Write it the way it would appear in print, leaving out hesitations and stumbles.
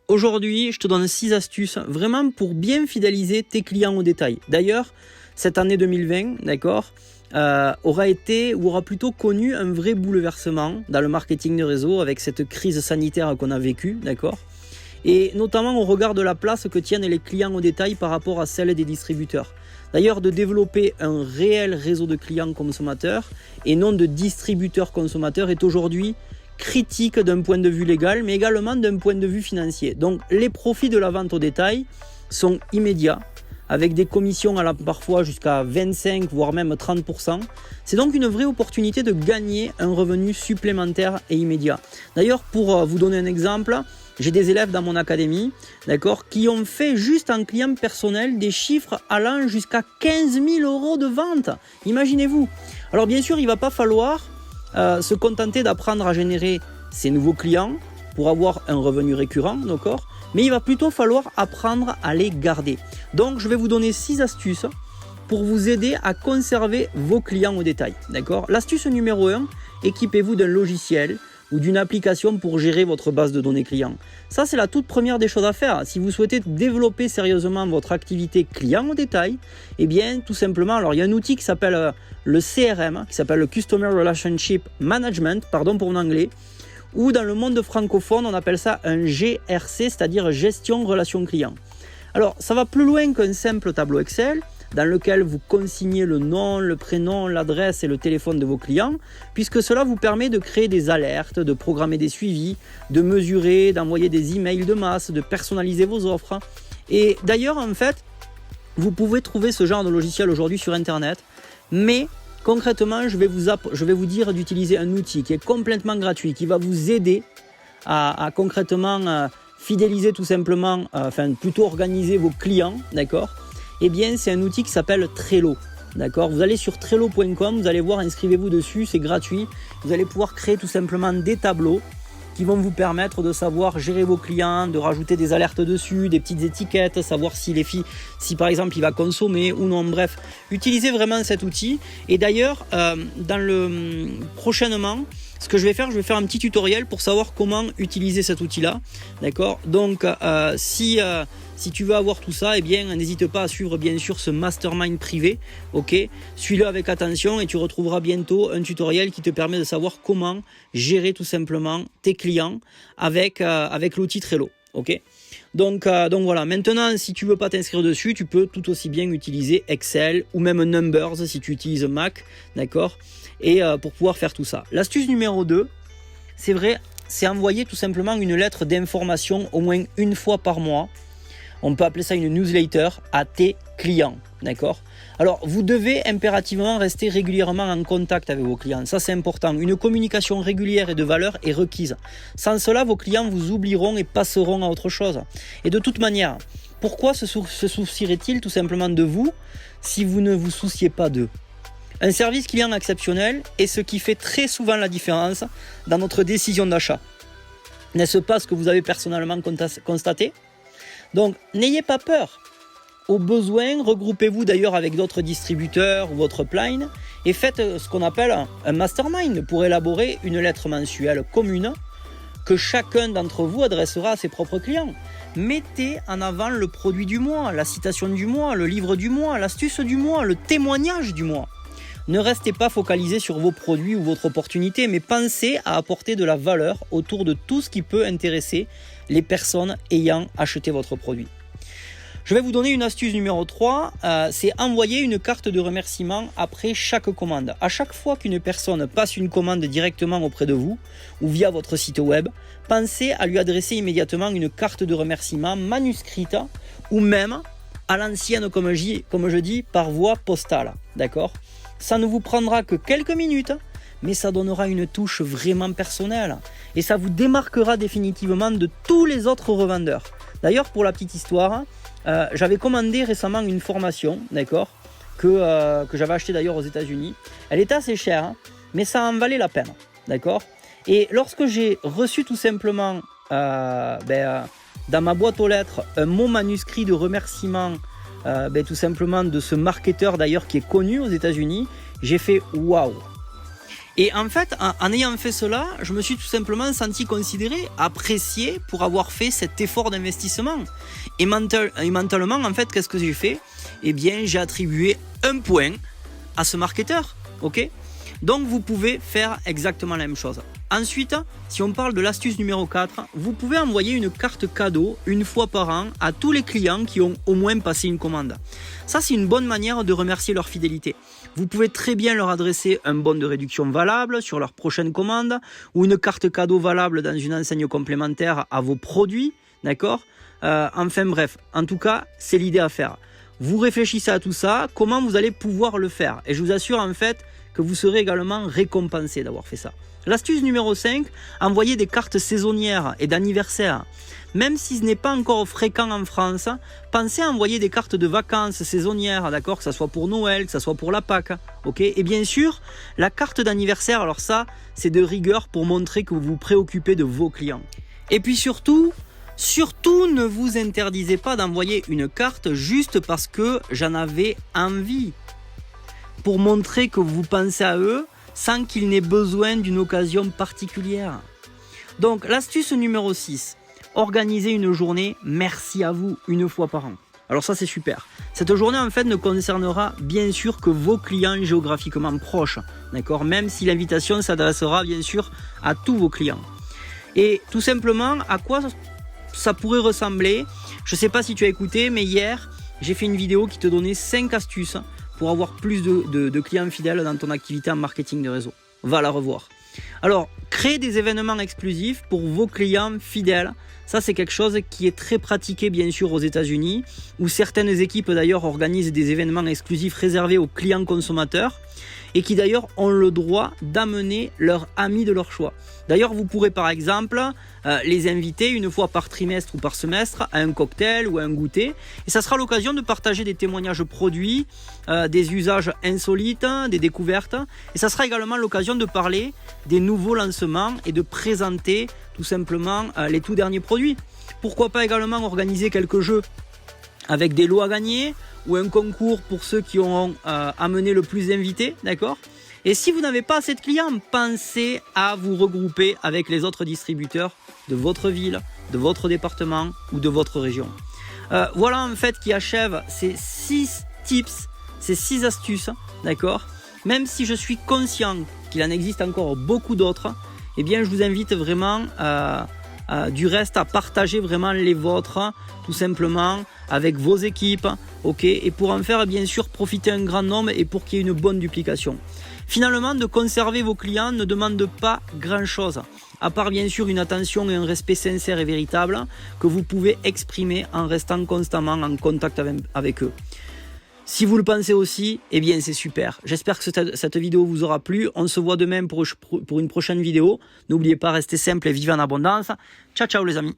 Aujourd'hui, je te donne 6 astuces vraiment pour bien fidéliser tes clients au détail. D'ailleurs, cette année 2020, d'accord, aura plutôt connu un vrai bouleversement dans le marketing de réseau avec cette crise sanitaire qu'on a vécue, d'accord, et notamment au regard de la place que tiennent les clients au détail par rapport à celle des distributeurs. D'ailleurs, de développer un réel réseau de clients consommateurs et non de distributeurs consommateurs est aujourd'hui critique d'un point de vue légal, mais également d'un point de vue financier. Donc, les profits de la vente au détail sont immédiats, avec des commissions allant parfois jusqu'à 25 voire même 30%. C'est donc une vraie opportunité de gagner un revenu supplémentaire et immédiat. D'ailleurs, pour vous donner un exemple, j'ai des élèves dans mon académie, d'accord, qui ont fait juste en client personnel des chiffres allant jusqu'à 15 000 € de vente. Imaginez-vous. Alors bien sûr, il ne va pas falloir se contenter d'apprendre à générer ces nouveaux clients pour avoir un revenu récurrent, d'accord, mais il va plutôt falloir apprendre à les garder. Donc je vais vous donner 6 astuces pour vous aider à conserver vos clients au détail, d'accord. L'astuce numéro 1, équipez-vous d'un logiciel ou d'une application pour gérer votre base de données clients. Ça, c'est la toute première des choses à faire. Si vous souhaitez développer sérieusement votre activité client au détail, eh bien, tout simplement, alors il y a un outil qui s'appelle le CRM, qui s'appelle le Customer Relationship Management, pardon pour mon anglais, ou dans le monde francophone, on appelle ça un GRC, c'est-à-dire Gestion Relation Client. Alors, ça va plus loin qu'un simple tableau Excel, dans lequel vous consignez le nom, le prénom, l'adresse et le téléphone de vos clients, puisque cela vous permet de créer des alertes, de programmer des suivis, de mesurer, d'envoyer des emails de masse, de personnaliser vos offres. Et d'ailleurs, en fait, vous pouvez trouver ce genre de logiciel aujourd'hui sur Internet, mais concrètement, je vais vous dire d'utiliser un outil qui est complètement gratuit, qui va vous aider à concrètement fidéliser tout simplement, plutôt organiser vos clients, d'accord. Eh bien, c'est un outil qui s'appelle Trello. D'accord, vous allez sur trello.com, vous allez voir, inscrivez-vous dessus, c'est gratuit. Vous allez pouvoir créer tout simplement des tableaux qui vont vous permettre de savoir gérer vos clients, de rajouter des alertes dessus, des petites étiquettes, savoir si par exemple il va consommer ou non. Bref, utilisez vraiment cet outil. Et d'ailleurs, prochainement, ce que je vais faire un petit tutoriel pour savoir comment utiliser cet outil-là. D'accord. Donc, si tu veux avoir tout ça, eh bien, n'hésite pas à suivre bien sûr ce mastermind privé. Ok, suis-le avec attention et tu retrouveras bientôt un tutoriel qui te permet de savoir comment gérer tout simplement tes clients avec l'outil Trello. Ok. Donc voilà. Maintenant, si tu veux pas t'inscrire dessus, tu peux tout aussi bien utiliser Excel ou même Numbers si tu utilises Mac, d'accord. Et pour pouvoir faire tout ça. L'astuce numéro 2, c'est vrai, c'est envoyer tout simplement une lettre d'information au moins une fois par mois. On peut appeler ça une newsletter à tes clients, d'accord. Alors, vous devez impérativement rester régulièrement en contact avec vos clients. Ça, c'est important. Une communication régulière et de valeur est requise. Sans cela, vos clients vous oublieront et passeront à autre chose. Et de toute manière, pourquoi se soucieraient-ils tout simplement de vous si vous ne vous souciez pas d'eux? Un service client exceptionnel est ce qui fait très souvent la différence dans notre décision d'achat. N'est-ce pas ce que vous avez personnellement constaté? Donc, n'ayez pas peur. Au besoin, regroupez-vous d'ailleurs avec d'autres distributeurs ou votre upline et faites ce qu'on appelle un mastermind pour élaborer une lettre mensuelle commune que chacun d'entre vous adressera à ses propres clients. Mettez en avant le produit du mois, la citation du mois, le livre du mois, l'astuce du mois, le témoignage du mois. Ne restez pas focalisé sur vos produits ou votre opportunité, mais pensez à apporter de la valeur autour de tout ce qui peut intéresser les personnes ayant acheté votre produit. Je vais vous donner une astuce numéro 3, c'est envoyer une carte de remerciement après chaque commande. À chaque fois qu'une personne passe une commande directement auprès de vous ou via votre site web, pensez à lui adresser immédiatement une carte de remerciement manuscrite ou même à l'ancienne, comme je dis, par voie postale. D'accord ? Ça ne vous prendra que quelques minutes, mais ça donnera une touche vraiment personnelle et ça vous démarquera définitivement de tous les autres revendeurs. D'ailleurs, pour la petite histoire, j'avais commandé récemment une formation, d'accord, que j'avais acheté d'ailleurs aux États-Unis. Elle était assez chère, mais ça en valait la peine, d'accord. Et lorsque j'ai reçu tout simplement dans ma boîte aux lettres un mot manuscrit de remerciement, tout simplement de ce marketeur d'ailleurs qui est connu aux États-Unis, j'ai fait waouh. Et en fait, en ayant fait cela, je me suis tout simplement senti considéré, apprécié pour avoir fait cet effort d'investissement. Et mentalement, en fait, qu'est-ce que j'ai fait? Eh bien, j'ai attribué un point à ce marketeur. Ok? Donc, vous pouvez faire exactement la même chose. Ensuite, si on parle de l'astuce numéro 4, vous pouvez envoyer une carte cadeau une fois par an à tous les clients qui ont au moins passé une commande. Ça, c'est une bonne manière de remercier leur fidélité. Vous pouvez très bien leur adresser un bon de réduction valable sur leur prochaine commande ou une carte cadeau valable dans une enseigne complémentaire à vos produits, d'accord? Enfin bref, en tout cas, c'est l'idée à faire. Vous réfléchissez à tout ça, comment vous allez pouvoir le faire. Et je vous assure en fait que vous serez également récompensé d'avoir fait ça. L'astuce numéro 5, envoyer des cartes saisonnières et d'anniversaire. Même si ce n'est pas encore fréquent en France, pensez à envoyer des cartes de vacances saisonnières, d'accord, que ce soit pour Noël, que ce soit pour la Pâques, ok. Et bien sûr, la carte d'anniversaire, alors ça, c'est de rigueur pour montrer que vous vous préoccupez de vos clients. Et puis surtout, ne vous interdisez pas d'envoyer une carte juste parce que j'en avais envie. Pour montrer que vous pensez à eux, sans qu'il n'ait besoin d'une occasion particulière. Donc l'astuce numéro 6, organisez une journée merci à vous une fois par an. Alors ça c'est super. Cette journée en fait ne concernera bien sûr que vos clients géographiquement proches, d'accord, même si l'invitation s'adressera bien sûr à tous vos clients. Et tout simplement, à quoi ça pourrait ressembler? Je ne sais pas si tu as écouté, mais hier j'ai fait une vidéo qui te donnait 5 astuces pour avoir plus de clients fidèles dans ton activité en marketing de réseau. Va la revoir. Alors, créer des événements exclusifs pour vos clients fidèles. Ça, c'est quelque chose qui est très pratiqué, bien sûr, aux États-Unis, où certaines équipes, d'ailleurs, organisent des événements exclusifs réservés aux clients consommateurs et qui, d'ailleurs, ont le droit d'amener leurs amis de leur choix. D'ailleurs, vous pourrez, par exemple, les inviter une fois par trimestre ou par semestre à un cocktail ou à un goûter. Et ça sera l'occasion de partager des témoignages produits, des usages insolites, des découvertes. Et ça sera également l'occasion de parler des nouveaux lancements et de présenter tout simplement les tout derniers produits. Pourquoi pas également organiser quelques jeux avec des lots à gagner ou un concours pour ceux qui auront amené le plus d'invités, d'accord? Et si vous n'avez pas assez de clients, pensez à vous regrouper avec les autres distributeurs de votre ville, de votre département ou de votre région. Voilà en fait qui achève ces 6 tips, ces 6 astuces, d'accord? Même si je suis conscient qu'il en existe encore beaucoup d'autres, eh bien je vous invite vraiment du reste à partager vraiment les vôtres, tout simplement avec vos équipes, ok, et pour en faire bien sûr profiter un grand nombre et pour qu'il y ait une bonne duplication. Finalement, de conserver vos clients ne demande pas grand-chose, à part bien sûr une attention et un respect sincère et véritable que vous pouvez exprimer en restant constamment en contact avec eux. Si vous le pensez aussi, eh bien c'est super. J'espère que cette vidéo vous aura plu. On se voit demain pour une prochaine vidéo. N'oubliez pas, restez simple et vivez en abondance. Ciao, ciao les amis.